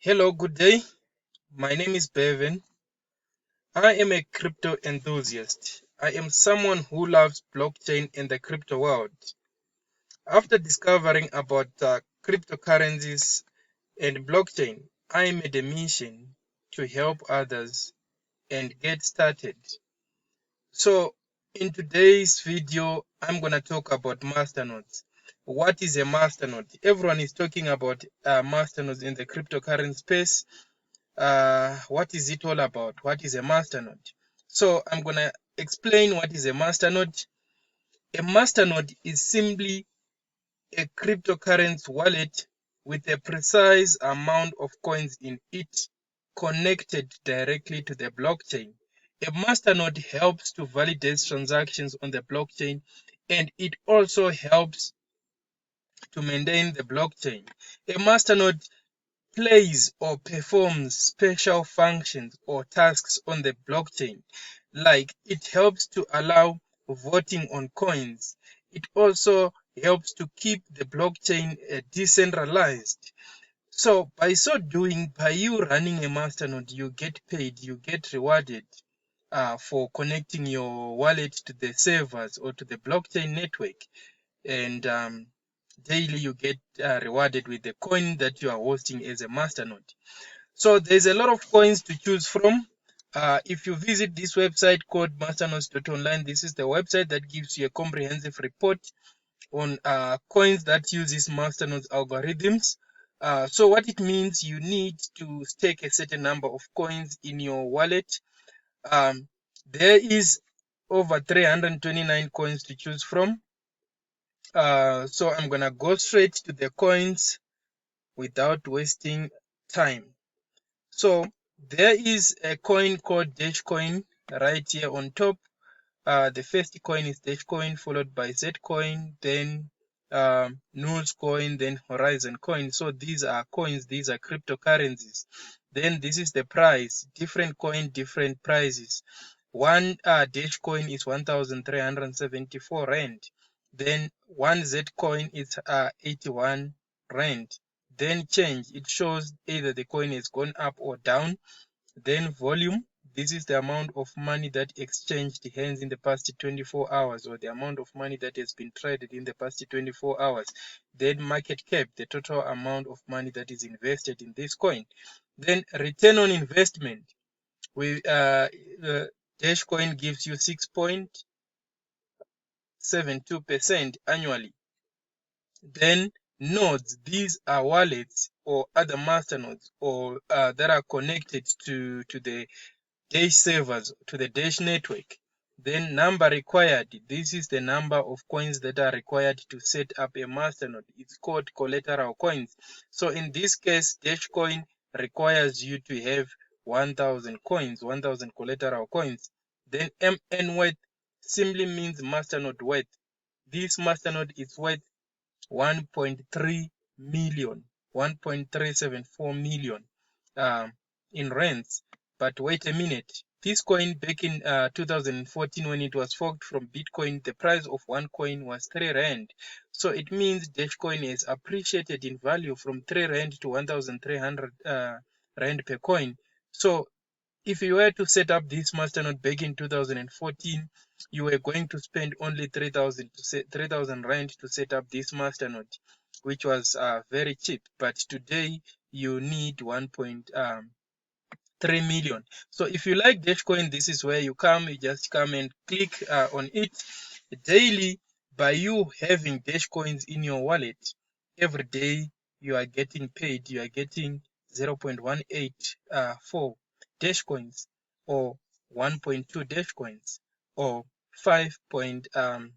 Hello, good day. My name is Bevan. I am a crypto enthusiast. I am someone who loves blockchain and the crypto world. After discovering about cryptocurrencies and blockchain, I made a mission to help others and get started. So, in today's video, I'm going to talk about masternodes. What is a masternode? Everyone is talking about masternodes in the cryptocurrency space. What is it all about? What is a masternode? So I'm going to explain what is a masternode. A masternode is simply a cryptocurrency wallet with a precise amount of coins in it connected directly to the blockchain. A masternode helps to validate transactions on the blockchain, and it also helps to maintain the blockchain. A masternode plays or performs special functions or tasks on the blockchain, like it helps to allow voting on coins. It also helps to keep the blockchain decentralized. So by so doing, by you running a masternode, you get paid, you get rewarded for connecting your wallet to the servers or to the blockchain network. And daily you get rewarded with the coin that you are hosting as a masternode. So there's a lot of coins to choose from. If you visit this website called masternodes.online, this is the website that gives you a comprehensive report on coins that uses masternodes algorithms. So what it means, you need to stake a certain number of coins in your wallet. There is over 329 coins to choose from. So I'm gonna go straight to the coins without wasting time. So there is a coin called Dash coin right here on top. The first coin is Dash coin, followed by Z coin, then Nulls coin, then Horizon coin. So these are coins, these are cryptocurrencies. Then this is the price, different coin, different prices. One Dash coin is 1,374 rand. Then one Z coin is 81 rand. Then change, it shows either the coin has gone up or down. Then volume, this is the amount of money that exchanged hands in the past 24 hours, or the amount of money that has been traded in the past 24 hours. Then market cap, the total amount of money that is invested in this coin. Then return on investment, Dash coin gives you 6.72% annually. Then nodes, these are wallets or other masternodes or that are connected to the Dash servers, to the Dash network. Then number required, this is the number of coins that are required to set up a masternode. It's called collateral coins. So in this case, Dash coin requires you to have 1,000 coins, 1,000 collateral coins. Then MN worth simply means masternode worth. This masternode is worth 1.3 million, 1.374 million in rands. But wait a minute, this coin back in 2014, when it was forked from Bitcoin, the price of one coin was 3 rand. So it means Dash coin is appreciated in value from 3 rand to 1,300 rand per coin. So if you were to set up this masternode back in 2014, you were going to spend only 3,000 rand to set up this masternode, which was very cheap. But today you need 1.3 million. So if you like Dashcoin, this is where you come. You just come and click on it daily. By you having Dashcoins in your wallet, every day you are getting paid. You are getting 0.184 Dash coins, or 1.2 Dash coins, or 5.5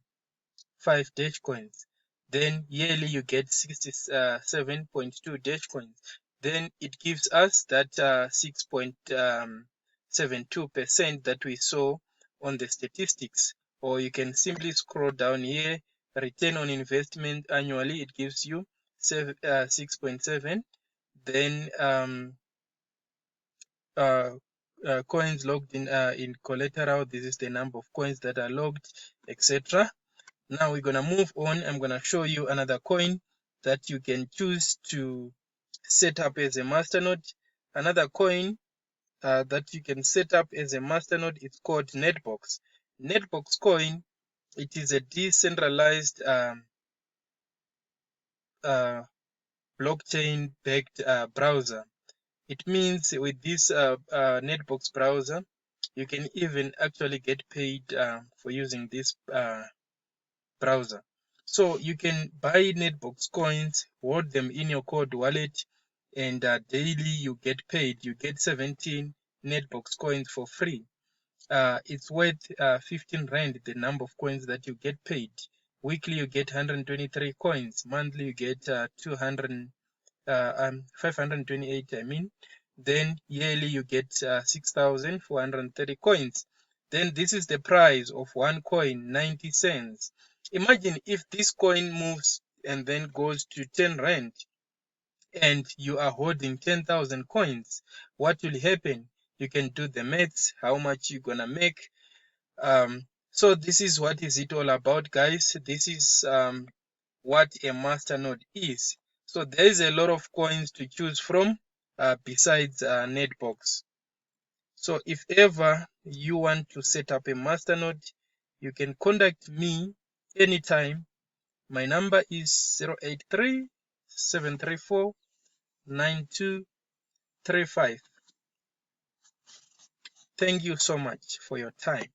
Dash coins. Then yearly you get 67.2 Dash coins. Then it gives us that 6.72% that we saw on the statistics. Or you can simply scroll down here. Return on investment annually, it gives you 6.7. Then coins logged in collateral, this is the number of coins that are logged, etc. Now we're gonna move on. I'm gonna show you another coin that you can choose to set up as a masternode. Another coin that you can set up as a masternode is called Netbox. Netbox coin, it is a decentralized blockchain-backed browser. It means with this Netbox browser, you can even actually get paid for using this browser. So you can buy Netbox coins, hold them in your cold wallet, and daily you get paid. You get 17 Netbox coins for free. It's worth 15 Rand, the number of coins that you get paid. Weekly you get 123 coins. Monthly you get 528, I mean. Then yearly you get 6,430 coins. Then this is the price of one coin, 90 cents. Imagine if this coin moves and then goes to 10 Rand and you are holding 10,000 coins. What will happen? You can do the maths, how much you're gonna make. So this is what is it all about, guys. This is what a masternode is. So there is a lot of coins to choose from besides Netbox. So if ever you want to set up a masternode, you can contact me anytime. My number is 083 734 9235. Thank you so much for your time.